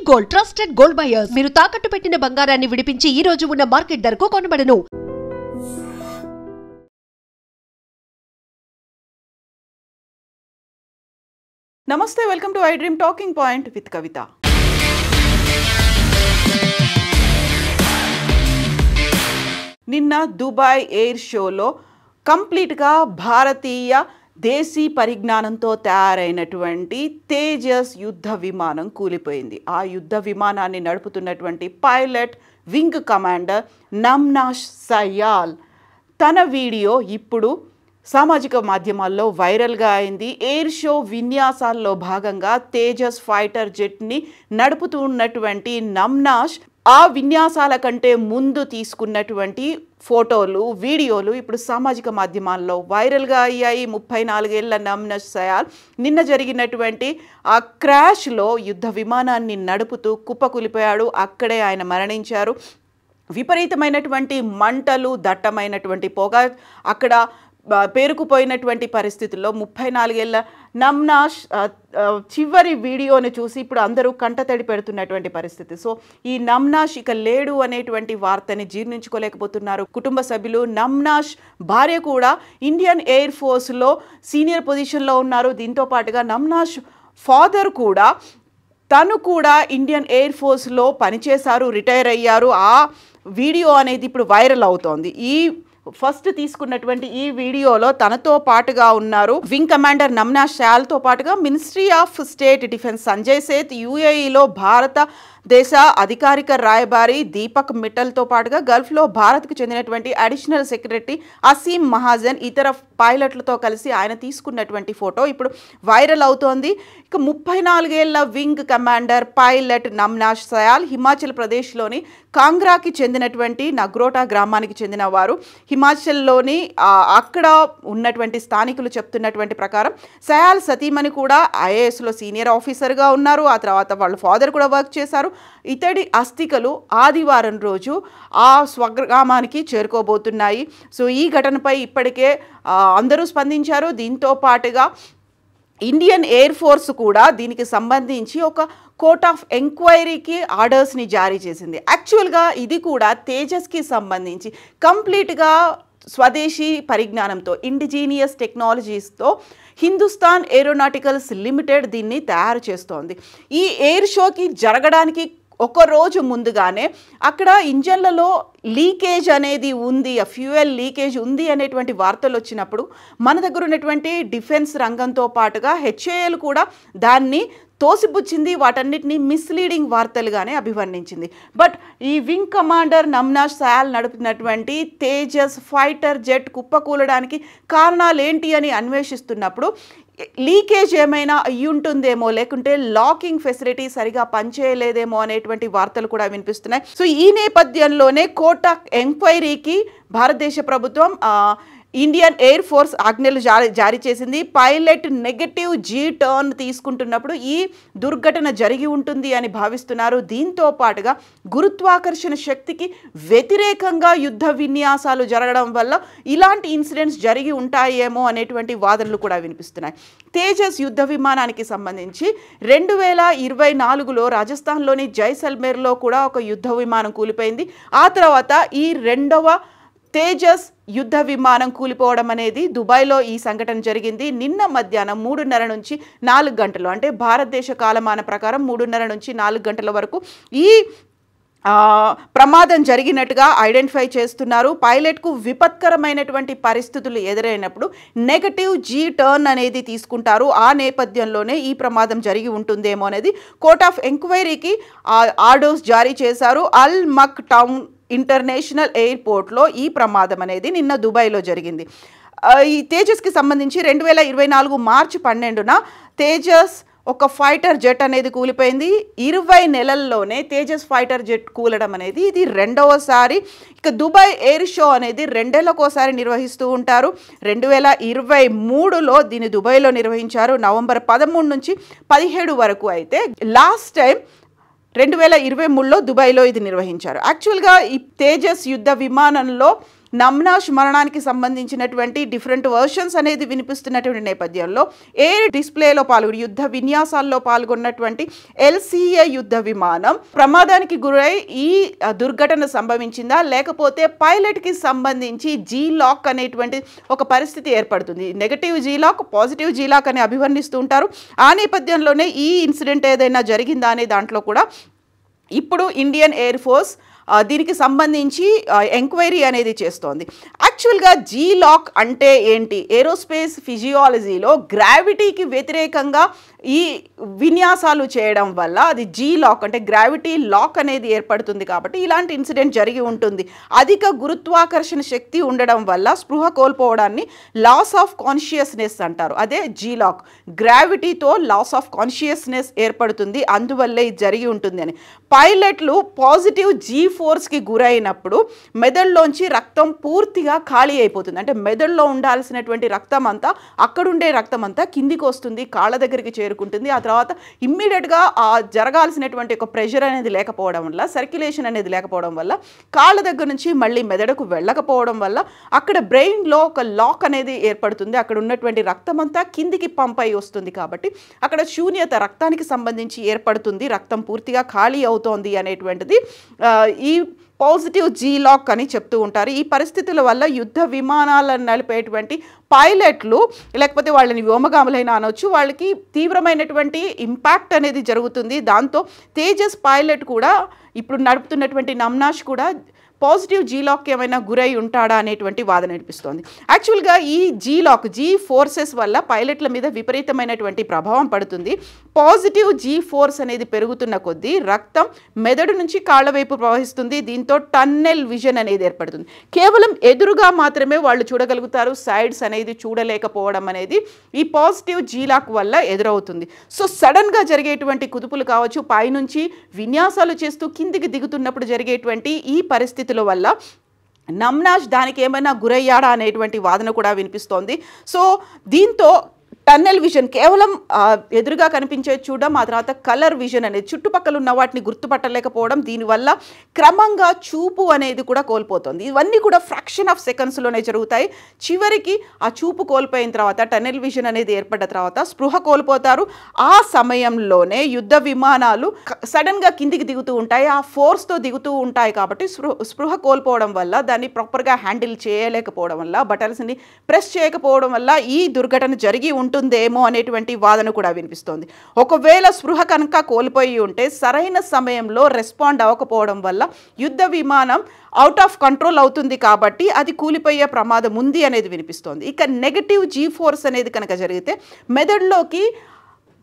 Gold trusted gold buyers మీరు తాకట్టు పెట్టిన బంగారాన్ని విడిపించి ఈ రోజు ఉన్న మార్కెట్ ధరకు కొనబడను. నమస్తే, welcome to iDream talking point with Kavitha. నిన్న దుబాయ్ ఎయిర్ షోలో కంప్లీట్గా భారతీయ దేశీ పరిజ్ఞానంతో తయారైనటువంటి తేజస్ యుద్ధ విమానం కూలిపోయింది. ఆ యుద్ధ విమానాన్ని నడుపుతున్నటువంటి పైలట్ వింగ్ కమాండర్ నమ్నాష్ సయాల్ తన వీడియో ఇప్పుడు సామాజిక మాధ్యమాల్లో వైరల్గా అయింది. ఎయిర్ షో విన్యాసాల్లో భాగంగా తేజస్ ఫైటర్ జెట్ని నడుపుతున్నటువంటి నమ్నాష్ ఆ విన్యాసాల కంటే ముందు తీసుకున్నటువంటి ఫోటోలు, వీడియోలు ఇప్పుడు సామాజిక మాధ్యమాల్లో వైరల్గా అయ్యాయి. 34 ఏళ్ల నమ్నాష్ సయాల్ నిన్న జరిగినటువంటి ఆ క్రాష్లో యుద్ధ విమానాన్ని నడుపుతూ కుప్పకూలిపోయాడు. అక్కడే ఆయన మరణించారు. విపరీతమైనటువంటి మంటలు, దట్టమైనటువంటి పొగ, అక్కడ పేరుకుపోయినటువంటి పరిస్థితుల్లో 34 ఏళ్ల నమ్నాష్ చివరి వీడియోని చూసి ఇప్పుడు అందరూ కంటతడి పెడుతున్నటువంటి పరిస్థితి. సో ఈ నమ్నాష్ ఇక లేడు అనేటువంటి వార్తని జీర్ణించుకోలేకపోతున్నారు కుటుంబ సభ్యులు. నమ్నాష్ భార్య కూడా ఇండియన్ ఎయిర్ ఫోర్స్లో సీనియర్ పొజిషన్లో ఉన్నారు. దీంతో పాటుగా నమ్నాష్ ఫాదర్ కూడా తను కూడా ఇండియన్ ఎయిర్ ఫోర్స్లో పనిచేశారు, రిటైర్ అయ్యారు. ఆ వీడియో అనేది ఇప్పుడు వైరల్ అవుతోంది. ఈ ఫస్ట్ తీసుకున్నటువంటి ఈ వీడియోలో తనతో పాటుగా ఉన్నారు వింగ్ కమాండర్ నమ్నాష్ సయాల్తో పాటుగా ministry of state defence Sanjay Seth, యూఏఈలో భారతదేశ అధికారిక రాయబారి దీపక్ మిట్టల్తో పాటుగా గల్ఫ్లో భారత్కు చెందినటువంటి అడిషనల్ సెక్రటరీ అసీం మహాజన్, ఇతర పైలట్లతో కలిసి ఆయన తీసుకున్నటువంటి ఫోటో ఇప్పుడు వైరల్ అవుతోంది. ఇక 34 ఏళ్ల వింగ్ కమాండర్ పైలట్ నమ్నాష్ సయాల్ హిమాచల్ ప్రదేశ్లోని కాంగ్రాకి చెందినటువంటి నగ్రోటా గ్రామానికి చెందిన వారు. హిమాచల్లోని అక్కడ ఉన్నటువంటి స్థానికులు చెప్తున్నటువంటి ప్రకారం సయాల్ సతీమణి కూడా ఐఏఎస్లో సీనియర్ ఆఫీసర్గా ఉన్నారు. ఆ తర్వాత వాళ్ళ ఫాదర్ కూడా వర్క్ చేశారు. ఇతడి అస్థికలు ఆదివారం రోజు ఆ స్వగ్రామానికి చేరుకోబోతున్నాయి. సో ఈ ఘటనపై ఇప్పటికే అందరూ స్పందించారు. దీంతో పాటుగా ఇండియన్ ఎయిర్ ఫోర్స్ కూడా దీనికి సంబంధించి ఒక కోర్ట్ ఆఫ్ ఎంక్వైరీకి ఆర్డర్స్ని జారీ చేసింది. యాక్చువల్గా ఇది కూడా తేజస్కి సంబంధించి కంప్లీట్గా స్వదేశీ పరిజ్ఞానంతో, ఇండిజీనియస్ టెక్నాలజీస్తో హిందుస్థాన్ ఏరోనాటికల్స్ లిమిటెడ్ దీన్ని తయారు చేస్తోంది. ఈ ఎయిర్ షోకి జరగడానికి ఒక రోజు ముందుగానే అక్కడ ఇంజన్లలో లీకేజ్ అనేది ఉంది, ఫ్యూయల్ లీకేజ్ ఉంది అనేటువంటి వార్తలు వచ్చినప్పుడు మన దగ్గర ఉన్నటువంటి డిఫెన్స్ రంగంతో పాటుగా హెచ్ఏఎల్ కూడా దాన్ని తోసిపుచ్చింది, వాటన్నిటినీ మిస్లీడింగ్ వార్తలుగానే అభివర్ణించింది. బట్ ఈ వింగ్ కమాండర్ నమ్నాష్ సయాల్ నడుపుతున్నటువంటి తేజస్ ఫైటర్ జెట్ కుప్పకూలడానికి కారణాలు ఏంటి అని అన్వేషిస్తున్నప్పుడు లీకేజ్ ఏమైనా అయ్యుంటుందేమో, లేకుంటే లాకింగ్ ఫెసిలిటీ సరిగా పనిచేయలేదేమో అనేటువంటి వార్తలు కూడా వినిపిస్తున్నాయి. సో ఈ నేపథ్యంలోనే కోర్ట్ ఆఫ్ ఎంక్వైరీకి భారతదేశ ప్రభుత్వం ఇండియన్ ఎయిర్ ఫోర్స్ ఆజ్ఞలు జారీ చేసింది. పైలట్ నెగటివ్ జీ టర్న్ తీసుకుంటున్నప్పుడు ఈ దుర్ఘటన జరిగి ఉంటుంది అని భావిస్తున్నారు. దీంతో పాటుగా గురుత్వాకర్షణ శక్తికి వ్యతిరేకంగా యుద్ధ విన్యాసాలు జరగడం వల్ల ఇలాంటి ఇన్సిడెంట్స్ జరిగి ఉంటాయేమో అనేటువంటి వాదనలు కూడా వినిపిస్తున్నాయి. తేజస్ యుద్ధ విమానానికి సంబంధించి 2024లో రాజస్థాన్లోని జైసల్మేర్లో కూడా ఒక యుద్ధ విమానం కూలిపోయింది. ఆ తర్వాత ఈ రెండవ తేజస్ యుద్ధ విమానం కూలిపోవడం అనేది దుబాయ్లో ఈ సంఘటన జరిగింది. నిన్న మధ్యాహ్నం 3:30 నుంచి 4 గంటలు, అంటే భారతదేశ కాలమాన ప్రకారం 3:30 నుంచి 4 గంటల వరకు ఈ ప్రమాదం జరిగినట్టుగా ఐడెంటిఫై చేస్తున్నారు. పైలట్కు విపత్కరమైనటువంటి పరిస్థితులు ఎదురైనప్పుడు నెగటివ్ జీ టర్న్ అనేది తీసుకుంటారు. ఆ నేపథ్యంలోనే ఈ ప్రమాదం జరిగి ఉంటుందేమో అనేది కోర్ట్ ఆఫ్ ఎంక్వైరీకి ఆర్డర్స్ జారీ చేశారు. అల్ మక్ టౌన్ ఇంటర్నేషనల్ ఎయిర్పోర్ట్లో ఈ ప్రమాదం అనేది నిన్న దుబాయ్లో జరిగింది. ఈ తేజస్కి సంబంధించి 2024 మార్చి 12న తేజస్ ఒక ఫైటర్ జెట్ అనేది కూలిపోయింది. 20 నెలల్లోనే తేజస్ ఫైటర్ జెట్ కూలడం అనేది ఇది రెండవసారి. ఇక దుబాయ్ ఎయిర్ షో అనేది 2 ఏళ్లకోసారి నిర్వహిస్తూ ఉంటారు. 2023లో దీన్ని దుబాయ్లో నిర్వహించారు, నవంబర్ 13 నుంచి 17 వరకు. అయితే లాస్ట్ టైం 2023లో దుబాయ్లో ఇది నిర్వహించారు. యాక్చువల్గా ఈ తేజస్ యుద్ధ విమానంలో నమ్నాష్ మరణానికి సంబంధించినటువంటి డిఫరెంట్ వర్షన్స్ అనేది వినిపిస్తున్నటువంటి నేపథ్యంలో ఎయిర్ డిస్ప్లేలో పాల్గొని యుద్ధ విన్యాసాల్లో పాల్గొన్నటువంటి LCA యుద్ధ విమానం ప్రమాదానికి గురై ఈ దుర్ఘటన సంభవించిందా, లేకపోతే పైలట్కి సంబంధించి G-LOCK అనేటువంటి ఒక పరిస్థితి ఏర్పడుతుంది. నెగటివ్ G-LOCK, పాజిటివ్ G-LOCK అని అభివర్ణిస్తూ ఉంటారు. ఆ నేపథ్యంలోనే ఈ ఇన్సిడెంట్ ఏదైనా జరిగిందా అనే దాంట్లో కూడా ఇప్పుడు ఇండియన్ ఎయిర్ ఫోర్స్ దీనికి సంబంధించి ఎంక్వైరీ అనేది చేస్తోంది. యాక్చువల్గా G-LOCK అంటే ఏంటి? ఏరోస్పేస్ ఫిజియాలజీలో గ్రావిటీకి వ్యతిరేకంగా ఈ విన్యాసాలు చేయడం వల్ల అది G-LOCK అంటే గ్రావిటీ లాక్ అనేది ఏర్పడుతుంది. కాబట్టి ఇలాంటి ఇన్సిడెంట్ జరిగి ఉంటుంది. అధిక గురుత్వాకర్షణ శక్తి ఉండడం వల్ల స్పృహ కోల్పోవడాన్ని లాస్ ఆఫ్ కాన్షియస్నెస్ అంటారు. అదే G-LOCK. గ్రావిటీతో లాస్ ఆఫ్ కాన్షియస్నెస్ ఏర్పడుతుంది, అందువల్లే ఇది జరిగి ఉంటుంది అని. పైలట్లు పాజిటివ్ G-ఫోర్స్కి గురైనప్పుడు మెదడులోంచి రక్తం పూర్తిగా ఖాళీ అయిపోతుంది. అంటే మెదడులో ఉండాల్సినటువంటి రక్తం అంతా, అక్కడుండే రక్తం అంతా కిందికి వస్తుంది, కాళ్ళ దగ్గరికి చేరుకుంటుంది. ఆ తర్వాత ఇమ్మీడియట్గా జరగాల్సినటువంటి ఒక ప్రెషర్ అనేది లేకపోవడం వల్ల, సర్క్యులేషన్ అనేది లేకపోవడం వల్ల, కాళ్ళ దగ్గర నుంచి మళ్ళీ మెదడుకు వెళ్ళకపోవడం వల్ల అక్కడ బ్రెయిన్లో ఒక లాక్ అనేది ఏర్పడుతుంది. అక్కడ ఉన్నటువంటి రక్తం అంతా కిందికి పంప్ అయి వస్తుంది. కాబట్టి అక్కడ శూన్యత రక్తానికి సంబంధించి ఏర్పడుతుంది, రక్తం పూర్తిగా ఖాళీ అవుతోంది అనేటువంటిది ఈ పాజిటివ్ G-LOCK అని చెప్తూ ఉంటారు. ఈ పరిస్థితుల వల్ల యుద్ధ విమానాలను నడిపేటువంటి పైలట్లు, లేకపోతే వాళ్ళని వ్యోమగాములైనా అనొచ్చు, వాళ్ళకి తీవ్రమైనటువంటి ఇంపాక్ట్ అనేది జరుగుతుంది. దాంతో తేజస్ పైలట్ కూడా, ఇప్పుడు నడుపుతున్నటువంటి నమ్నాష్ కూడా పాజిటివ్ G-LOCK ఏమైనా గురై ఉంటాడా అనేటువంటి వాదన వినిపిస్తోంది. యాక్చువల్గా ఈ G-LOCK, G ఫోర్సెస్ వల్ల పైలట్ల మీద విపరీతమైనటువంటి ప్రభావం పడుతుంది. పాజిటివ్ G ఫోర్స్ అనేది పెరుగుతున్న కొద్దీ రక్తం మెదడు నుంచి కాళ్ళ వైపు ప్రవహిస్తుంది. దీంతో టన్నెల్ విజన్ అనేది ఏర్పడుతుంది. కేవలం ఎదురుగా మాత్రమే వాళ్ళు చూడగలుగుతారు, సైడ్స్ అనేది చూడలేకపోవడం అనేది ఈ పాజిటివ్ G-LOCK వల్ల ఎదురవుతుంది. సో సడన్గా జరిగేటువంటి కుదుపులు కావచ్చు, పైనుంచి విన్యాసాలు చేస్తూ కిందికి దిగుతున్నప్పుడు జరిగేటువంటి ఈ పరిస్థితి వల్ల నమ్నాష్ దానికి ఏమైనా గురయ్యాడా అనేటువంటి వాదన కూడా వినిపిస్తోంది. సో దీంతో టన్నెల్ విజన్, కేవలం ఎదురుగా కనిపించే చూడడం, ఆ తర్వాత కలర్ విజన్ అనేది చుట్టుపక్కల ఉన్న వాటిని గుర్తుపట్టలేకపోవడం, దీనివల్ల క్రమంగా చూపు అనేది కూడా కోల్పోతుంది. ఇవన్నీ కూడా ఫ్రాక్షన్ ఆఫ్ సెకండ్స్లోనే జరుగుతాయి. చివరికి ఆ చూపు కోల్పోయిన తర్వాత, టన్నెల్ విజన్ అనేది ఏర్పడ్డ తర్వాత స్పృహ కోల్పోతారు. ఆ సమయంలోనే యుద్ధ విమానాలు సడన్గా కిందికి దిగుతూ ఉంటాయి, ఆ ఫోర్స్తో దిగుతూ ఉంటాయి. కాబట్టి స్పృహ కోల్పోవడం వల్ల, దాన్ని ప్రాపర్గా హ్యాండిల్ చేయలేకపోవడం వల్ల, బటన్స్ని ప్రెస్ చేయకపోవడం వల్ల ఈ దుర్ఘటన జరిగి ఉంటుందేమో అనేటువంటి వాదన కూడా వినిపిస్తోంది. ఒకవేళ స్పృహ కనుక కోల్పోయి ఉంటే సరైన సమయంలో రెస్పాండ్ అవ్వకపోవడం వల్ల యుద్ధ విమానం అవుట్ ఆఫ్ కంట్రోల్ అవుతుంది. కాబట్టి అది కూలిపోయే ప్రమాదం ఉంది అనేది వినిపిస్తోంది. ఇక నెగటివ్ G-ఫోర్స్ అనేది కనుక జరిగితే మెదడులోకి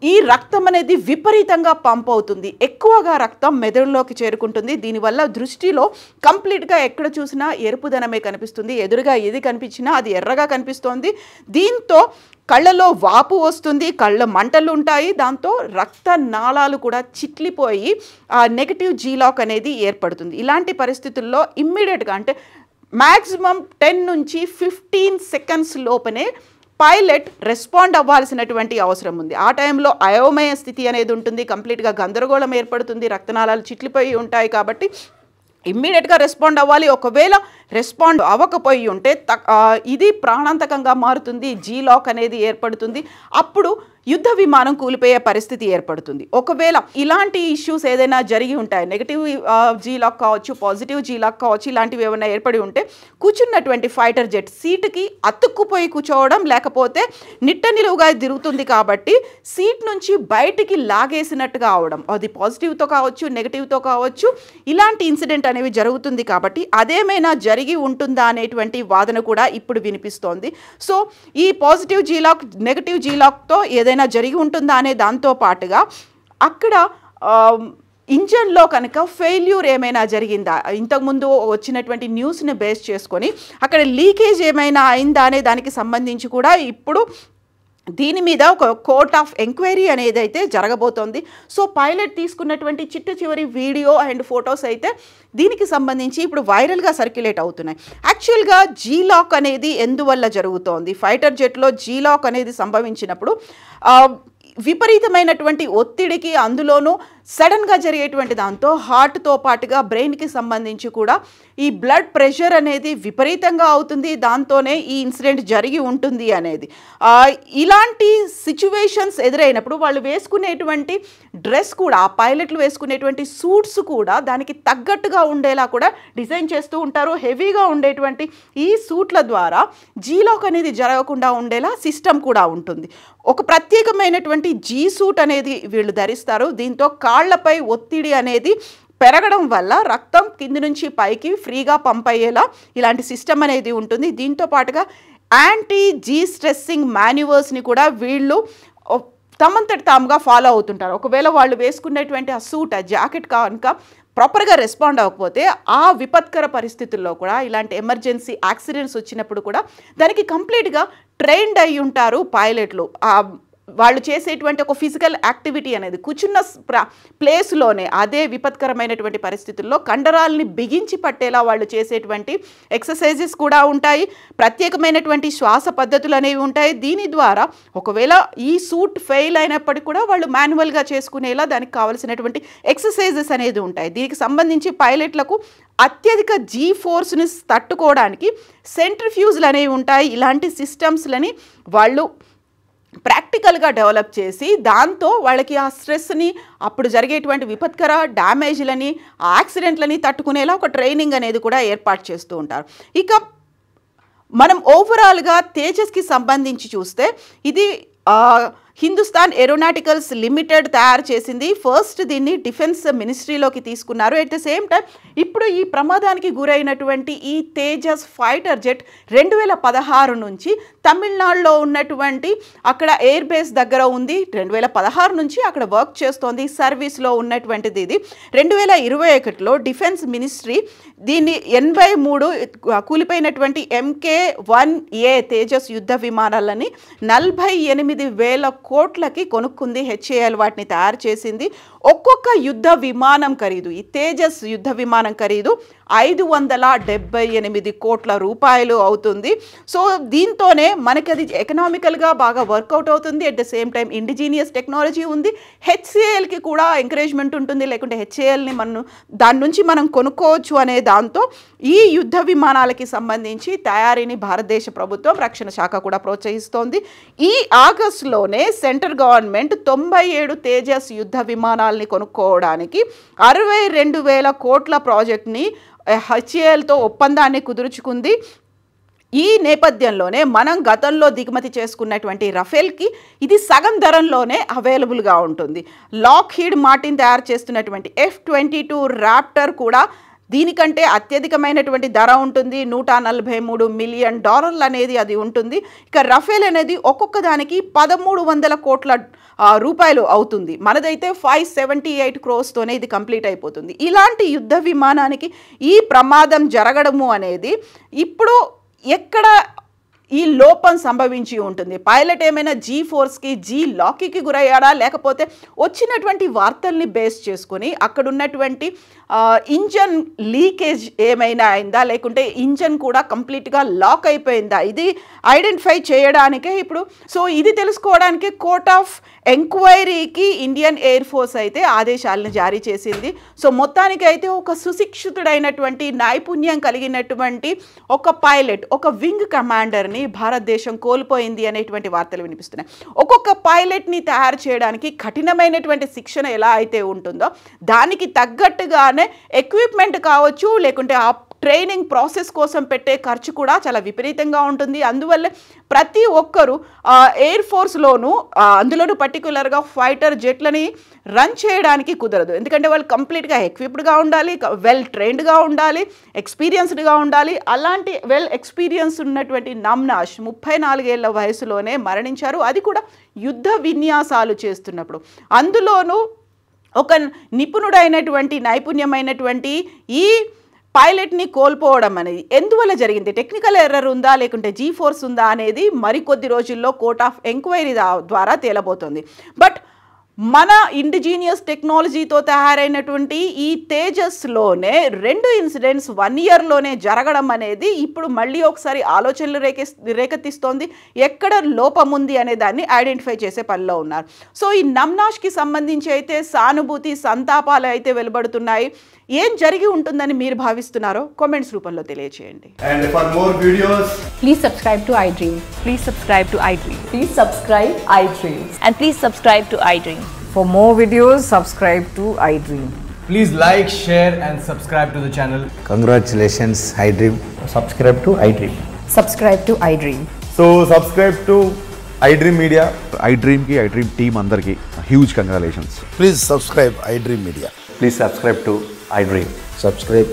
ఈ రక్తం అనేది విపరీతంగా పంప్ అవుతుంది, ఎక్కువగా రక్తం మెదడులోకి చేరుకుంటుంది. దీనివల్ల దృష్టిలో కంప్లీట్గా ఎక్కడ చూసినా ఎరుపుదనమే కనిపిస్తుంది. ఎదురుగా ఏది కనిపించినా అది ఎర్రగా కనిపిస్తోంది. దీంతో కళ్ళలో వాపు వస్తుంది, కళ్ళ మంటలు ఉంటాయి. దాంతో రక్త నాళాలు కూడా చిట్లిపోయి ఆ నెగటివ్ G-LOCK అనేది ఏర్పడుతుంది. ఇలాంటి పరిస్థితుల్లో ఇమ్మీడియట్గా, అంటే మ్యాక్సిమం 10 నుంచి 15 సెకండ్స్ లోపనే పైలట్ రెస్పాండ్ అవ్వాల్సినటువంటి అవసరం ఉంది. ఆ టైంలో అయోమయ స్థితి అనేది ఉంటుంది, కంప్లీట్గా గందరగోళం ఏర్పడుతుంది, రక్తనాళాలు చిట్లిపోయి ఉంటాయి. కాబట్టి ఇమ్మీడియట్గా రెస్పాండ్ అవ్వాలి. ఒకవేళ రెస్పాండ్ అవ్వకపోయి ఉంటే ఇది ప్రాణాంతకంగా మారుతుంది, G-LOCK అనేది ఏర్పడుతుంది. అప్పుడు యుద్ధ విమానం కూలిపోయే పరిస్థితి ఏర్పడుతుంది. ఒకవేళ ఇలాంటి ఇష్యూస్ ఏదైనా జరిగి ఉంటాయి, నెగటివ్ G-LOCK కావచ్చు, పాజిటివ్ G-LOCK కావచ్చు, ఇలాంటివి ఏమైనా ఏర్పడి ఉంటే కూర్చున్నటువంటి ఫైటర్ జెట్ సీటుకి అతుక్కుపోయి కూర్చోవడం, లేకపోతే నిట్ట నిలువుగా తిరుగుతుంది కాబట్టి సీట్ నుంచి బయటికి లాగేసినట్టుగా అవడం, అది పాజిటివ్తో కావచ్చు, నెగటివ్తో కావచ్చు, ఇలాంటి ఇన్సిడెంట్ అనేవి జరుగుతుంది. కాబట్టి అదేమైనా జరిగి ఉంటుందా అనేటువంటి వాదన కూడా ఇప్పుడు వినిపిస్తోంది. సో ఈ పాజిటివ్ G-LOCK, నెగటివ్ G-LOCKతో ఏదైనా జరిగి ఉంటుందా అనే దాంతో పాటుగా అక్కడ ఇంజన్లో కనుక ఫెయిల్యూర్ ఏమైనా జరిగిందా, ఇంతకుముందు వచ్చినటువంటి న్యూస్ని బేస్ చేసుకొని అక్కడ లీకేజ్ ఏమైనా అయిందా అనే దానికి సంబంధించి కూడా ఇప్పుడు దీని మీద ఒక కోర్ట్ ఆఫ్ ఎంక్వైరీ అనేది అయితే జరగబోతోంది. సో పైలట్ తీసుకున్నటువంటి చిట్ట చివరి వీడియో అండ్ ఫొటోస్ అయితే దీనికి సంబంధించి ఇప్పుడు వైరల్గా సర్క్యులేట్ అవుతున్నాయి. యాక్చువల్గా G-LOCK అనేది ఎందువల్ల జరుగుతోంది? ఫైటర్ జెట్లో G-LOCK అనేది సంభవించినప్పుడు విపరీతమైనటువంటి ఒత్తిడికి, అందులోనూ సడన్గా జరిగేటువంటి దాంతో హార్ట్తో పాటుగా బ్రెయిన్కి సంబంధించి కూడా ఈ బ్లడ్ ప్రెషర్ అనేది విపరీతంగా అవుతుంది, దాంతోనే ఈ ఇన్సిడెంట్ జరిగి ఉంటుంది అనేది. ఇలాంటి సిచ్యువేషన్స్ ఎదురైనప్పుడు వాళ్ళు వేసుకునేటువంటి డ్రెస్ కూడా, ఆ పైలట్లు వేసుకునేటువంటి సూట్స్ కూడా దానికి తగ్గట్టుగా ఉండేలా కూడా డిజైన్ చేస్తూ ఉంటారు. హెవీగా ఉండేటువంటి ఈ సూట్ల ద్వారా జీలాక్ అనేది జరగకుండా ఉండేలా సిస్టమ్ కూడా ఉంటుంది. ఒక ప్రత్యేకమైనటువంటి జీ సూట్ అనేది వీళ్ళు ధరిస్తారు. దీంతో కాళ్లపై ఒత్తిడి అనేది పెరగడం వల్ల రక్తం కింది నుంచి పైకి ఫ్రీగా పంప్ అయ్యేలా ఇలాంటి సిస్టమ్ అనేది ఉంటుంది. దీంతో పాటుగా యాంటీ జీ స్ట్రెస్సింగ్ మాన్యువర్స్ని కూడా వీళ్ళు తమంతటి తాముగా ఫాలో అవుతుంటారు. ఒకవేళ వాళ్ళు వేసుకునేటువంటి ఆ సూట్, ఆ జాకెట్ కనుక ప్రాపర్గా రెస్పాండ్ అవ్వకపోతే ఆ విపత్కర పరిస్థితుల్లో కూడా, ఇలాంటి ఎమర్జెన్సీ యాక్సిడెంట్స్ వచ్చినప్పుడు కూడా దానికి కంప్లీట్గా ట్రైన్డ్ అయి ఉంటారు పైలట్లు. వాళ్ళు చేసేటువంటి ఒక ఫిజికల్ యాక్టివిటీ అనేది కూర్చున్న ప్లేస్లోనే అదే విపత్కరమైనటువంటి పరిస్థితుల్లో కండరాలని బిగించి పట్టేలా వాళ్ళు చేసేటువంటి ఎక్సర్సైజెస్ కూడా ఉంటాయి. ప్రత్యేకమైనటువంటి శ్వాస పద్ధతులు అనేవి ఉంటాయి. దీని ద్వారా ఒకవేళ ఈ సూట్ ఫెయిల్ అయినప్పటికీ కూడా వాళ్ళు మాన్యువల్గా చేసుకునేలా దానికి కావాల్సినటువంటి ఎక్సర్సైజెస్ అనేది ఉంటాయి. దీనికి సంబంధించి పైలట్లకు అత్యధిక జీ ఫోర్స్ని తట్టుకోవడానికి సెంట్రిఫ్యూజ్లు అనేవి ఉంటాయి. ఇలాంటి సిస్టమ్స్లని వాళ్ళు ప్రాక్టికల్గా డెవలప్ చేసి దాంతో వాళ్ళకి ఆ స్ట్రెస్ని, అప్పుడు జరిగేటువంటి విపత్కర డ్యామేజ్లని, యాక్సిడెంట్లని తట్టుకునేలా ఒక ట్రైనింగ్ అనేది కూడా ఏర్పాటు చేస్తూ ఉంటారు. ఇక మనం ఓవరాల్గా తేజస్కి సంబంధించి చూస్తే ఇది హిందుస్థాన్ ఏరోనాటికల్స్ లిమిటెడ్ తయారు చేసింది. ఫస్ట్ దీన్ని డిఫెన్స్ మినిస్ట్రీలోకి తీసుకున్నారు. అట్ ద సేమ్ టైం ఇప్పుడు ఈ ప్రమాదానికి గురైనటువంటి ఈ తేజస్ ఫైటర్ జెట్ 2016 నుంచి తమిళనాడులో ఉన్నటువంటి అక్కడ ఎయిర్ బేస్ దగ్గర ఉంది. 2016 నుంచి అక్కడ వర్క్ చేస్తోంది, సర్వీస్లో ఉన్నటువంటిది. ఇది 2021లో డిఫెన్స్ మినిస్ట్రీ దీన్ని 83 కూలిపోయినటువంటి MK-1A తేజస్ యుద్ధ విమానాలని 48,000 కోట్లకి కొనుక్కుంది. HAL వాటిని తయారు చేసింది. ఒక్కొక్క యుద్ధ విమానం ఖరీదు, ఈ తేజస్ యుద్ధ విమానం ఖరీదు 578 కోట్ల రూపాయలు అవుతుంది. సో దీంతోనే మనకి అది ఎకనామికల్గా బాగా వర్కౌట్ అవుతుంది. At the same time indigenous technology ఉంది. HALకి కూడా ఎంకరేజ్మెంట్ ఉంటుంది, లేకుంటే HALని దాని నుంచి మనం కొనుక్కోవచ్చు అనే దాంతో ఈ యుద్ధ విమానాలకి సంబంధించి తయారీని భారతదేశ ప్రభుత్వం, రక్షణ శాఖ కూడా ప్రోత్సహిస్తోంది. ఈ ఆగస్టులోనే సెంట్రల్ గవర్నమెంట్ 97 తేజస్ యుద్ధ విమానాలని కొనుక్కోవడానికి 62,000 కోట్ల ప్రాజెక్ట్ని HALతో ఒప్పందాన్ని కుదుర్చుకుంది. ఈ నేపథ్యంలోనే మనం గతంలో దిగుమతి చేసుకున్నటువంటి రఫేల్కి ఇది సగం ధరంలోనే అవైలబుల్గా ఉంటుంది. లాక్హీడ్ మార్టిన్ తయారు చేస్తున్నటువంటి F-22 ర్యాప్టర్ కూడా దీనికంటే అత్యధికమైనటువంటి ధర ఉంటుంది. $143 మిలియన్ అనేది అది ఉంటుంది. ఇక రఫేల్ అనేది ఒక్కొక్క దానికి 1,300 కోట్ల రూపాయలు అవుతుంది. మనదైతే 578 crores-తోనే ఇది కంప్లీట్ అయిపోతుంది. ఇలాంటి యుద్ధ విమానానికి ఈ ప్రమాదం జరగడము అనేది ఇప్పుడు ఎక్కడ ఈ లోపం సంభవించి ఉంటుంది? పైలట్ ఏమైనా జీ ఫోర్స్కి, జీ లాక్కి గురయ్యాడా, లేకపోతే వచ్చినటువంటి వార్తల్ని బేస్ చేసుకొని అక్కడ ఉన్నటువంటి ఇంజన్ లీకేజ్ ఏమైనా అయిందా, లేకుంటే ఇంజన్ కూడా కంప్లీట్గా లాక్ అయిపోయిందా? ఇది ఐడెంటిఫై చేయడానికే ఇప్పుడు ఇది తెలుసుకోవడానికి కోర్ట్ ఆఫ్ ఎంక్వైరీకి ఇండియన్ ఎయిర్ ఫోర్స్ అయితే ఆదేశాలను జారీ చేసింది. మొత్తానికి అయితే ఒక సుశిక్షితుడైనటువంటి, నైపుణ్యం కలిగినటువంటి ఒక పైలట్, ఒక వింగ్ కమాండర్ని భారతదేశం కోల్పోయింది అనేటువంటి వార్తలు వినిపిస్తున్నాయి. ఒక్కొక్క పైలట్ని తయారు చేయడానికి కఠినమైనటువంటి శిక్షణ ఎలా అయితే ఉంటుందో దానికి తగ్గట్టుగానే ఎక్విప్మెంట్ కావచ్చు, లేకుంటే ఆ ట్రైనింగ్ ప్రాసెస్ కోసం పెట్టే ఖర్చు కూడా చాలా విపరీతంగా ఉంటుంది. అందువల్ల ప్రతి ఒక్కరూ ఎయిర్ ఫోర్స్లోనూ, అందులోనూ పర్టికులర్గా ఫైటర్ జెట్లని రన్ చేయడానికి కుదరదు. ఎందుకంటే వాళ్ళు కంప్లీట్గా ఎక్విప్డ్గా ఉండాలి, వెల్ ట్రైన్డ్గా ఉండాలి, ఎక్స్పీరియన్స్డ్గా ఉండాలి. అలాంటి వెల్ ఎక్స్పీరియన్స్ ఉన్నటువంటి నమ్నాష్ 34 ఏళ్ల వయసులోనే మరణించారు. అది కూడా యుద్ధ విన్యాసాలు చేస్తున్నప్పుడు. అందులోనూ ఒక నిపుణుడైనటువంటి, నైపుణ్యమైనటువంటి ఈ పైలట్ని కోల్పోవడం అనేది ఎందువల్ల జరిగింది? టెక్నికల్ ఎర్రర్ ఉందా, లేకుంటే జీ ఫోర్స్ ఉందా అనేది మరికొద్ది రోజుల్లో కోర్ట్ ఆఫ్ ఎంక్వైరీ ద్వారా తేలబోతుంది. బట్ మన ఇండిజీనియస్ టెక్నాలజీతో తయారైనటువంటి ఈ తేజస్లోనే 2 ఇన్సిడెంట్స్ 1 ఇయర్లోనే జరగడం అనేది ఇప్పుడు మళ్ళీ ఒకసారి ఆలోచనలు రేకెత్తిస్తోంది. ఎక్కడ లోపం ఉంది అనే దాన్ని ఐడెంటిఫై చేసే పనిలో ఉన్నారు. సో ఈ నమ్నాష్కి సంబంధించి అయితే సానుభూతి సంతాపాలు అయితే వెలువడుతున్నాయి. ఏం జరిగి ఉంటుందని మీరు భావిస్తున్నారో కామెంట్స్ రూపంలో తెలియజేయండి. And for more videos, Please subscribe to iDream. Please subscribe to iDream. Please subscribe iDream. And please subscribe to iDream. For more videos, subscribe to iDream. please like, share and subscribe to the channel. Congratulations, iDream. Subscribe to iDream. Subscribe to iDream. So subscribe to iDream Media. iDream ki iDream team andarki huge congratulations. Please subscribe iDream Media. Please subscribe to iDream. Subscribe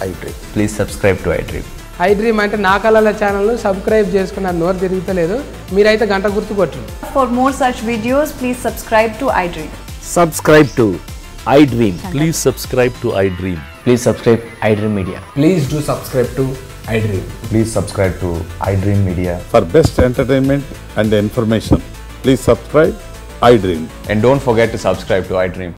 iDream. Please subscribe to iDream. iDream అంటే నా కళల channel subscribe చేసుకున్న నోరు తిరుగుతలేదు. మీరైతే గంట గుర్తు కొట్టండి. For more such videos, please subscribe to iDream. Subscribe to iDream. Please subscribe to iDream. Please subscribe iDream Media. Please do subscribe to iDream. Please subscribe to iDream Media. For best entertainment and information, please subscribe iDream. And don't forget to subscribe to iDream.